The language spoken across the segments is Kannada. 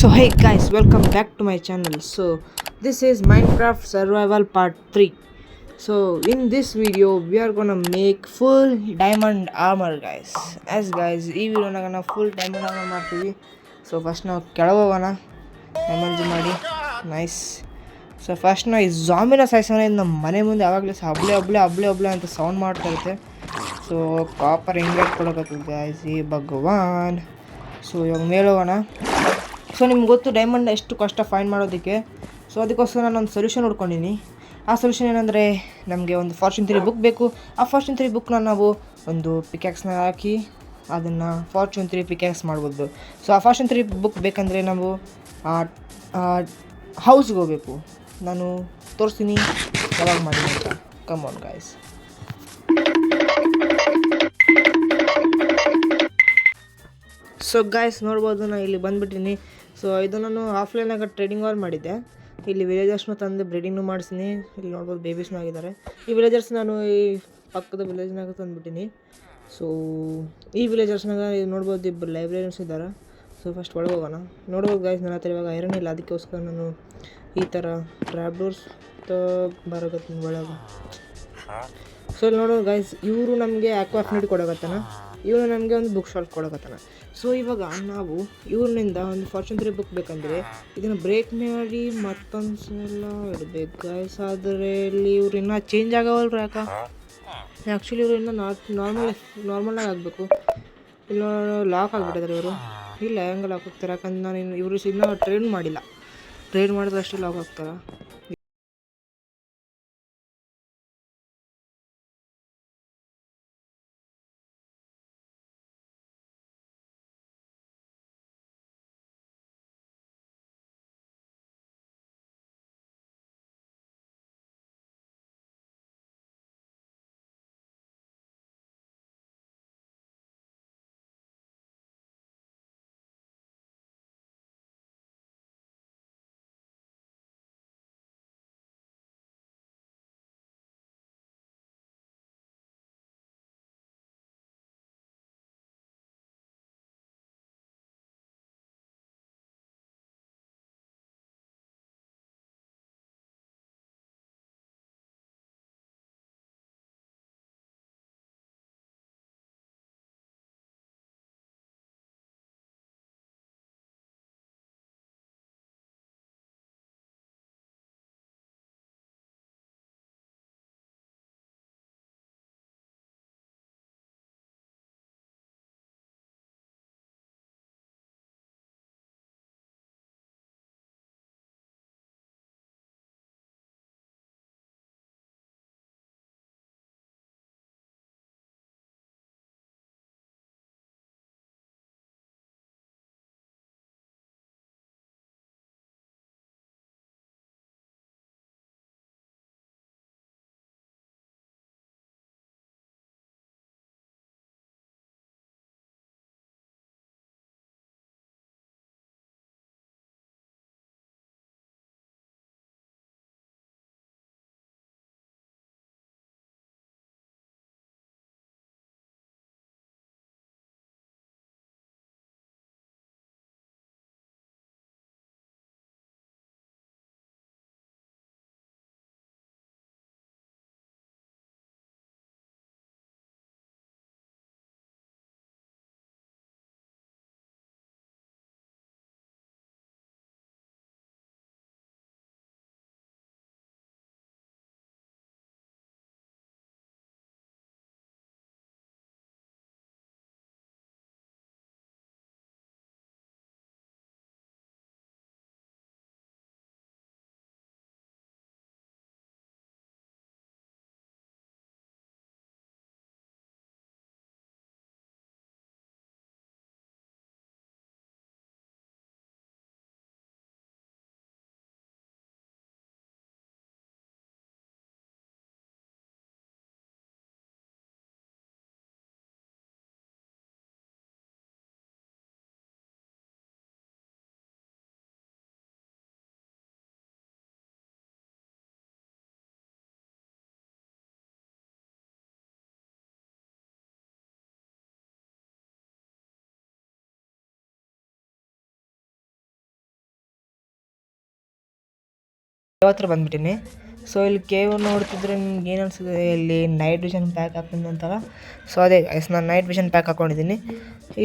So hey guys, welcome back to my channel. So this is Minecraft Survival Part 3. So in this video we are gonna make full diamond armor guys. As guys ಈ ವಿಡಿಯೋನಾಗ ನಾವು full diamond armor ಮಾಡ್ತೀವಿ. So first ನಾವು ಕೆಳಗೆ ಹೋಗೋಣ ಎಮರ್ಜಿ ಮಾಡಿ ನೈಸ್. ಸೊ ಫಸ್ಟ್ ನಾವು ಈ ಜಾಂಬಿನ ಸಾಯಿಸೋಣ. ನಮ್ಮ ಮನೆ ಮುಂದೆ ಯಾವಾಗಲೂ ಹಬ್ಳೆ ಅಂತ ಸೌಂಡ್ ಮಾಡ್ತಾ ಇರುತ್ತೆ. ಸೊ ಕಾಪರ್ ಹೆಂಗೆ ಕೊಡೋಕತ್ತದ ಗಾಯ್ಸ್ ಈ ಭಗವಾನ್. ಸೊ ಇವಾಗ ಮೇಲೆ ಹೋಗೋಣ. ಸೊ ನಿಮ್ಗೆ ಗೊತ್ತು ಡೈಮಂಡ್ ಎಷ್ಟು ಕಷ್ಟ ಫೈಂಡ್ ಮಾಡೋದಕ್ಕೆ. ಸೊ ಅದಕ್ಕೋಸ್ಕರ ನಾನು ಒಂದು ಸೊಲ್ಯೂಷನ್ ಹುಡ್ಕೊಂಡಿನಿ. ಆ ಸೊಲ್ಯೂಷನ್ ಏನಂದರೆ ನಮಗೆ ಒಂದು ಫಾರ್ಚೂನ್ 3 ಬುಕ್ ಬೇಕು. ಆ ಫಾರ್ಚೂನ್ 3 ಬುಕ್ನ ನಾವು ಒಂದು ಪಿಕ್ಯಾಕ್ಸ್ನ ಹಾಕಿ ಅದನ್ನು ಫಾರ್ಚೂನ್ 3 ಪಿಕ್ಯಾಕ್ಸ್ ಮಾಡ್ಬೋದು. ಸೊ ಆ ಫಾರ್ಚೂನ್ 3 ಬುಕ್ ಬೇಕಂದರೆ ನಾವು ಹೌಸ್ಗೆ ಹೋಗಬೇಕು. ನಾನು ತೋರಿಸ್ತೀನಿ ಯಾವಾಗ ಮಾಡಿ ಅಂತ. Come on guys. So guys ನೋಡ್ಬೋದು ನಾನು ಇಲ್ಲಿ ಬಂದುಬಿಟ್ಟಿನಿ. ಸೊ ಇದು ನಾನು ಆಫ್ಲೈನಾಗ ಟ್ರೇಡಿಂಗ್ ವಾರ್ ಮಾಡಿದ್ದೆ. ಇಲ್ಲಿ ವಿಲೇಜರ್ಸ್ನ ತಂದು ಬ್ರೀಡಿಂಗ್ನು ಮಾಡಿಸಿನಿ. ಇಲ್ಲಿ ನೋಡ್ಬೋದು ಬೇಬೀಸ್ನೂ ಆಗಿದ್ದಾರೆ. ಈ ವಿಲೇಜರ್ಸ್ ನಾನು ಈ ಪಕ್ಕದ ವಿಲೇಜ್ನಾಗ ತಂದುಬಿಟ್ಟಿನಿ. ಸೊ ಈ ವಿಲೇಜರ್ಸ್ನಾಗ ನೋಡ್ಬೋದು ಇಬ್ಬರು ಲೈಬ್ರರಿಯನ್ಸ್ ಇದ್ದಾರೆ. ಸೊ ಫಸ್ಟ್ ಒಳಗೆ ಹೋಗೋಣ. ನೋಡ್ಬೋದು ಗಾಯ್ಸ್ ನನ್ನ ಹತ್ರ ಇವಾಗ ಐರನ್ ಇಲ್ಲ, ಅದಕ್ಕೋಸ್ಕರ ನಾನು ಈ ಥರ ಟ್ರ್ಯಾಪ್ ಡೋರ್ಸ್ ಬರೋಕತ್ತೀನಿ ಒಳಗೆ. ಸೊ ಇಲ್ಲಿ ನೋಡೋದು ಗಾಯ್ಸ್, ಇವರು ನಮಗೆ ಆಕ್ವಾಫ್ನಿಟ್ ಕೊಡೋಕತ್ತಾನ, ಇವನು ನಮಗೆ ಒಂದು ಬುಕ್ ಶಾಪ್ ಕೊಡೋಕತ್ತಾನ. ಸೊ ಇವಾಗ ನಾವು ಇವ್ರನಿಂದ ಒಂದು ಫಾರ್ಚೂನ್ 3 ಬುಕ್ ಬೇಕಂದರೆ ಇದನ್ನು ಬ್ರೇಕ್ ಮಾಡಿ ಮತ್ತೊಂದು ಸಲ ಇಡಬೇಕು ಗಾಯ್ಸ್. ಆದರೆ ಇಲ್ಲಿ ಇವ್ರು ಇನ್ನೂ ಚೇಂಜ್ ಆಗವಲ್ರು. ಆ್ಯಕ್ಚುಲಿ ಇವರು ಇನ್ನೂ ನಾರ್ಮಲಾಗಿ ಆಗಬೇಕು. ಇಲ್ಲ ಲಾಕ್ ಆಗಿಬಿಟ್ಟಿದ್ದಾರೆ ಇವರು. ಇಲ್ಲ ಹೆಂಗೆ ಲಾಕ್ ಹೋಗ್ತಾರೆ, ಯಾಕಂದ್ರೆ ನಾನು ಇವರು ಇನ್ನೂ ಟ್ರೇಡ್ ಮಾಡಿಲ್ಲ. ಟ್ರೇಡ್ ಮಾಡಿದ್ರೆ ಅಷ್ಟೇ ಲಾಕ್ ಆಗ್ತಾರೆ. ಹತ್ರ ಬಂದ್ಬಿಟ್ಟಿನಿ. ಸೊ ಇಲ್ಲಿ ಕೇವ್ ನೋಡ್ತಿದ್ರೆ ನಿಮ್ಗೆ ಏನು ಅನಿಸಿದೆ, ಇಲ್ಲಿ ನೈಟ್ ವಿಷನ್ ಪ್ಯಾಕ್ ಹಾಕೊಂಡು ಅಂತಲ್ಲ. ಸೊ ಅದೇ ಗೈಸ್, ನಾನು ನೈಟ್ ವಿಷನ್ ಪ್ಯಾಕ್ ಹಾಕ್ಕೊಂಡಿದ್ದೀನಿ.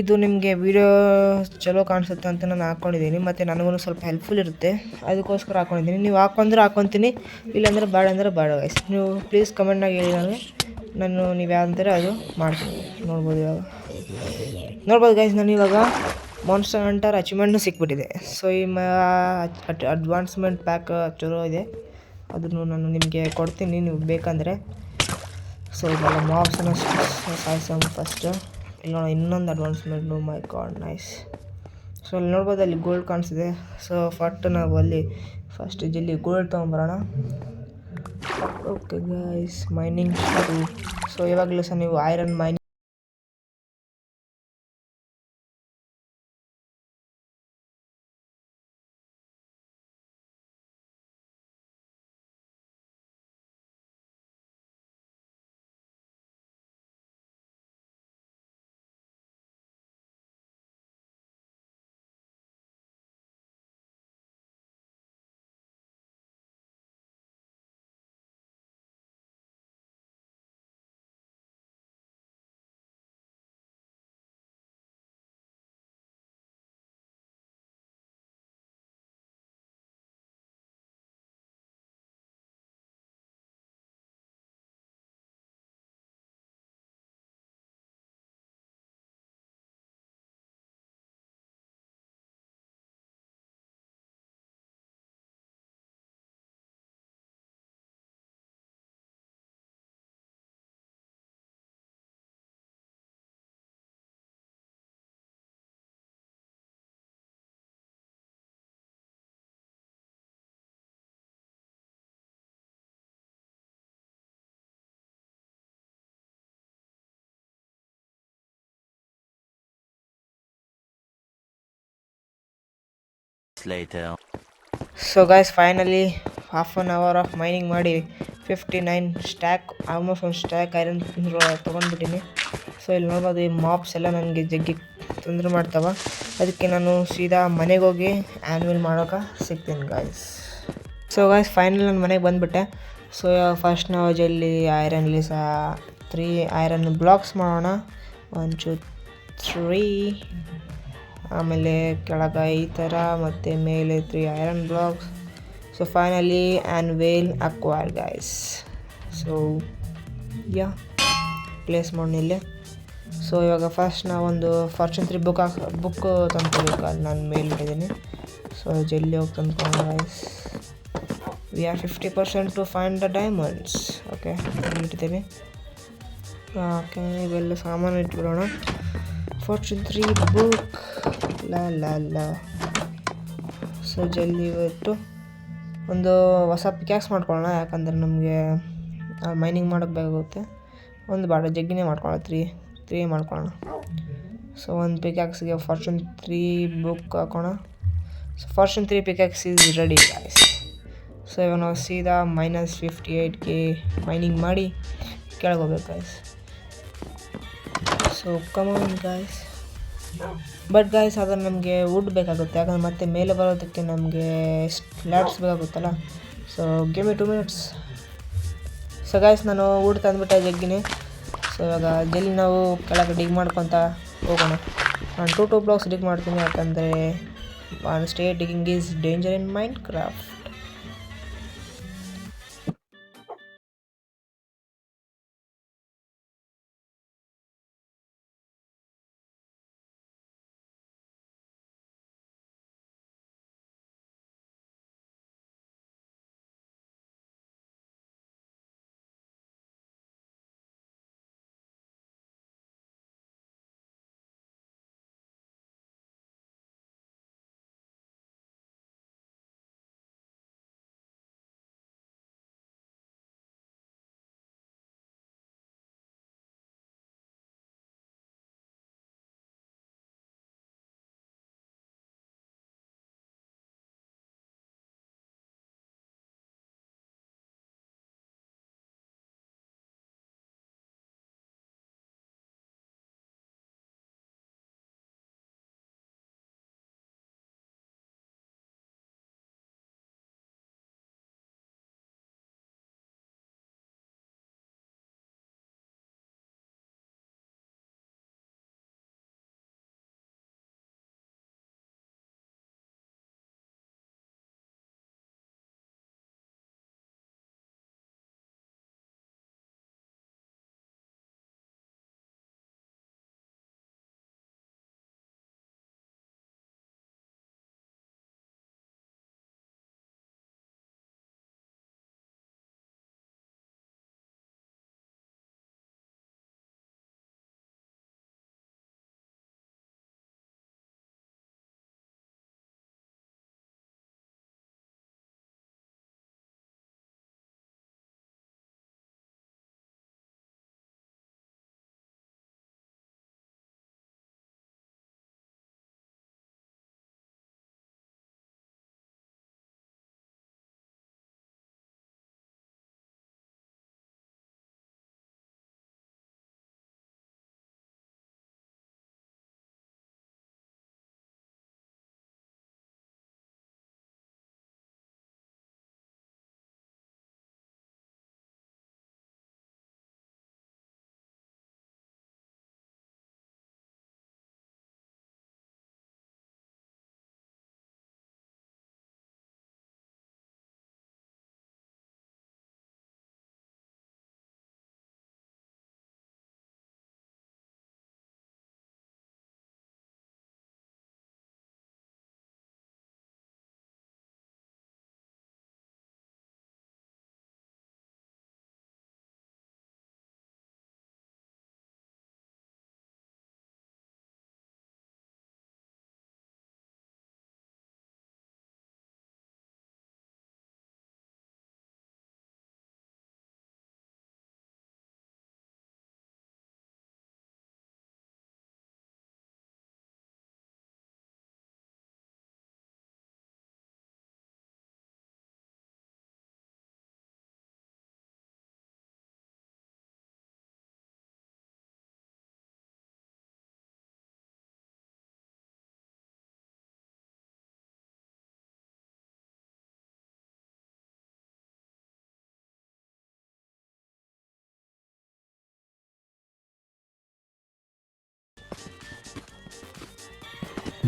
ಇದು ನಿಮಗೆ ವೀಡಿಯೋ ಚಲೋ ಕಾಣಿಸುತ್ತೆ ಅಂತ ನಾನು ಹಾಕ್ಕೊಂಡಿದ್ದೀನಿ, ಮತ್ತು ನನಗೂ ಸ್ವಲ್ಪ ಹೆಲ್ಪ್ಫುಲ್ ಇರುತ್ತೆ, ಅದಕ್ಕೋಸ್ಕರ ಹಾಕ್ಕೊಂಡಿದ್ದೀನಿ. ನೀವು ಹಾಕ್ಕೊಂಡ್ರೆ ಹಾಕ್ಕೊತೀನಿ, ಇಲ್ಲಾಂದ್ರೆ ಬೇಡ ಅಂದರೆ ಬೇಡ ಗೈಸ್. ನೀವು ಪ್ಲೀಸ್ ಕಮೆಂಟ್ನಾಗ ಹೇಳಿ ನಾನು ನೀವು ಯಾವಂತಾರೆ ಅದು ಮಾಡ್ತೀನಿ. ನೋಡ್ಬೋದು ಗೈಸ್, ನಾನು ಇವಾಗ ಮಾನ್ಸ್ಟರ್ ಹಂಟರ್ ಅಚೀವ್ಮೆಂಟ್ನು ಸಿಕ್ಬಿಟ್ಟಿದೆ. ಸೊ ಈ ಅಡ್ವಾನ್ಸ್ಮೆಂಟ್ ಪ್ಯಾಕ್ ಚಲೋ ಇದೆ, ಅದನ್ನು ನಾನು ನಿಮಗೆ ಕೊಡ್ತೀನಿ ನೀವು ಬೇಕಂದರೆ. ಸೊ ಇವೆಲ್ಲ ಮಾಬ್ಸನ್ನು ಸಾಯಿಸೋಣ ಫಸ್ಟು. ಇಲ್ಲಿ ನೋಡೋ ಇನ್ನೊಂದು ಅಡ್ವಾನ್ಸ್ಮೆಂಟು, ಮೈ ಗಾಡ್ ನೈಸ್. ಸೊ ಅಲ್ಲಿ ನೋಡ್ಬೋದು, ಅಲ್ಲಿ ಗೋಲ್ಡ್ ಕಾಣಿಸಿದೆ. ಸೊ ನಾವು ಅಲ್ಲಿ ಫಸ್ಟ್ ಜಲ್ಲಿ ಗೋಲ್ಡ್ ತೊಗೊಂಬರೋಣ. ಓಕೆ ಗೈಸ್, ಮೈನಿಂಗ್ ಶುರು. ಸೊ ಇವಾಗಲೂ ಸಹ ನೀವು iron mining later. So guys, finally half an hour of mining ಮಾಡಿ 59 ಸ್ಟ್ಯಾಕ್, ಆಲ್ಮೋಸ್ಟ್ ಒಂದು ಸ್ಟ್ಯಾಕ್ ಐರನ್ ತೊಗೊಂಡ್ಬಿಟ್ಟಿನಿ. ಸೊ ಇಲ್ಲಿ ನೋಡ್ಬೋದು, ಈ ಮಾಪ್ಸ್ ಎಲ್ಲ ನನಗೆ ಜಗ್ಗಿ ತೊಂದರೆ ಮಾಡ್ತಾವೆ, ಅದಕ್ಕೆ ನಾನು ಸೀದಾ ಮನೆಗೆ ಹೋಗಿ ಆ್ಯನ್ಯುವಲ್ ಮಾಡೋಕೆ ಸಿಗ್ತೀನಿ ಗೈಸ್. ಸೊ ಗೈಸ್, ಫೈನಲ್ ನಾನು ಮನೆಗೆ ಬಂದುಬಿಟ್ಟೆ. ಸೊ ಫಸ್ಟ್ ನಾವು ಜಲ್ಲಿ ಐರನ್ಲಿ ಸಹ 3 ಐರನ್ ಬ್ಲಾಕ್ಸ್ ಮಾಡೋಣ. 1 2 3, ಆಮೇಲೆ ಕೆಳಗೆ ಈ ಥರ, ಮತ್ತು ಮೇಲೆ 3 iron blocks. So finally anvil acquire guys. So place ಮಾಡಿಲ್ಲೇ. ಸೊ ಇವಾಗ ಫಸ್ಟ್ ನಾವೊಂದು ಫಾರ್ಚೂನ್ 3 ಬುಕ್ ತಂದ್ಕೋಬೇಕು, ಅಲ್ಲಿ ನಾನು ಮೇಲೆ ಇಟ್ಟಿದ್ದೀನಿ. ಸೊ ಜಲ್ಲಿ ಹೋಗಿ ತಂದ್ಕೊಂಡು guys. We are 50% to find the diamonds. Okay, ಇಟ್ಟಿದ್ದೀವಿ. ಓಕೆ, ಇವೆಲ್ಲ ಸಾಮಾನು ಇಟ್ಬಿಡೋಣ. ಫಾರ್ಚೂನ್ 3 ಬುಕ್ ಲ. ಸೊ ಜಲ್ದಿ ಇವತ್ತು ಒಂದು ಹೊಸ ಪಿಕ್ಯಾಕ್ಸ್ ಮಾಡ್ಕೊಳ್ಳೋಣ, ಯಾಕಂದರೆ ನಮಗೆ ಮೈನಿಂಗ್ ಮಾಡೋಕ್ಕೆ ಬೇಕಾಗುತ್ತೆ. ಒಂದು ಬಾಡ ಜಗ್ಗಿನೇ ಮಾಡ್ಕೊಳ್ಳೋಣ, 3 ಮಾಡ್ಕೊಳ್ಳೋಣ. ಸೊ ಒಂದು ಪಿಕ್ಯಾಕ್ಸ್ಗೆ ಫಾರ್ಚೂನ್ 3 ಬುಕ್ ಹಾಕೋಣ. So fortune 3 pickaxe is ready guys. So ಇವಾಗ ನಾವು ಸೀದಾ -58K ಮೈನಿಂಗ್ ಮಾಡಿ ಕೆಳಗೆ ಹೋಗ್ಬೇಕು guys. So come on guys. But guys, ಆದರೆ ನಮಗೆ ವುಡ್ ಬೇಕಾಗುತ್ತೆ, ಯಾಕಂದರೆ ಮತ್ತೆ ಮೇಲೆ ಬರೋದಕ್ಕೆ ನಮಗೆ ಲ್ಯಾಡ್ಸ್ ಬೇಕಾಗುತ್ತಲ್ಲ. So give me 2 minutes. So guys, ನಾನು ವುಡ್ ತಂದುಬಿಟ್ಟೆ ಜಗ್ಗಿನೇ. ಸೊ ಇವಾಗ ಜಲ್ಲಿ ನಾವು ಕೆಳಗೆ ಡಿಗ್ ಮಾಡ್ಕೊತ ಹೋಗೋಣ. ನಾನು 2 ಬ್ಲಾಕ್ಸ್ ಡಿಗ್ ಮಾಡ್ತೀನಿ, ಯಾಕಂದರೆ straight digging is danger in Minecraft.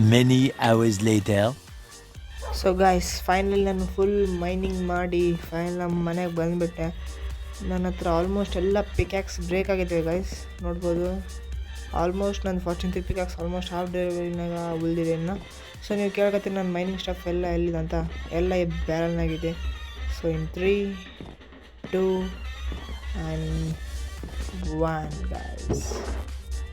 Many hours later. So guys finally ನಾನು ಫುಲ್ ಮೈನಿಂಗ್ ಮಾಡಿ ಫೈನಲ್ ನಮ್ಮ ಮನೆಗೆ ಬಂದುಬಿಟ್ಟೆ. ನನ್ನ ಹತ್ರ ಆಲ್ಮೋಸ್ಟ್ ಎಲ್ಲ ಪಿಕ್ಯಾಕ್ಸ್ ಬ್ರೇಕ್ ಆಗಿದೆ ಗೈಸ್, ನೋಡ್ಬೋದು. ಆಲ್ಮೋಸ್ಟ್ ನನ್ನ ಫಾರ್ಚೂನ್ 3 ಪಿಕ್ಯಾಕ್ಸ್ ಆಲ್ಮೋಸ್ಟ್ ಹಾಫ್ ಡೆಲಿವರಿನಾಗ ಉಳಿದಿದೆ ಇನ್ನು. ಸೊ ನೀವು ಕೇಳ್ಕೊತೀನಿ ನನ್ನ ಮೈನಿಂಗ್ ಸ್ಟಫ್ ಎಲ್ಲ ಎಲ್ಲಿದೆ ಅಂತ. ಎಲ್ಲ ಈ ಬ್ಯಾರಲ್ನಾಗಿದೆ. So in 3, 2 and 1 guys.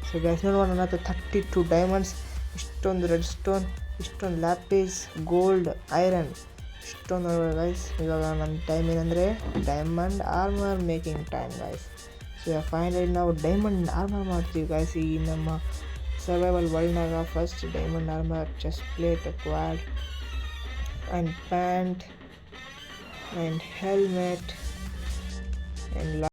So guys ನೋಡುವ, ನನ್ನ ಹತ್ರ 32 ಡೈಮಂಡ್ಸ್, ಇಷ್ಟೊಂದು ರೆಡ್ ಸ್ಟೋನ್, ಇಷ್ಟೊಂದು ಲ್ಯಾಪಿಸ್, ಗೋಲ್ಡ್, ಐರನ್, ಇಷ್ಟೊಂದು ನೋಡ್ಬೋದು ಗೈಸ್. ಇವಾಗ ನಮ್ಮ ಟೈಮ್ ಏನಂದರೆ diamond armour making time guys. So finally ನಾವು ಡೈಮಂಡ್ ಆರ್ಮರ್ ಮಾಡ್ತೀವಿ ಗೈಸ್ ಈ ನಮ್ಮ ಸರ್ವೈವಲ್ ವರ್ಲ್ಡ್ನಾಗ. First diamond armour, chest plate, quad and pants and helmet and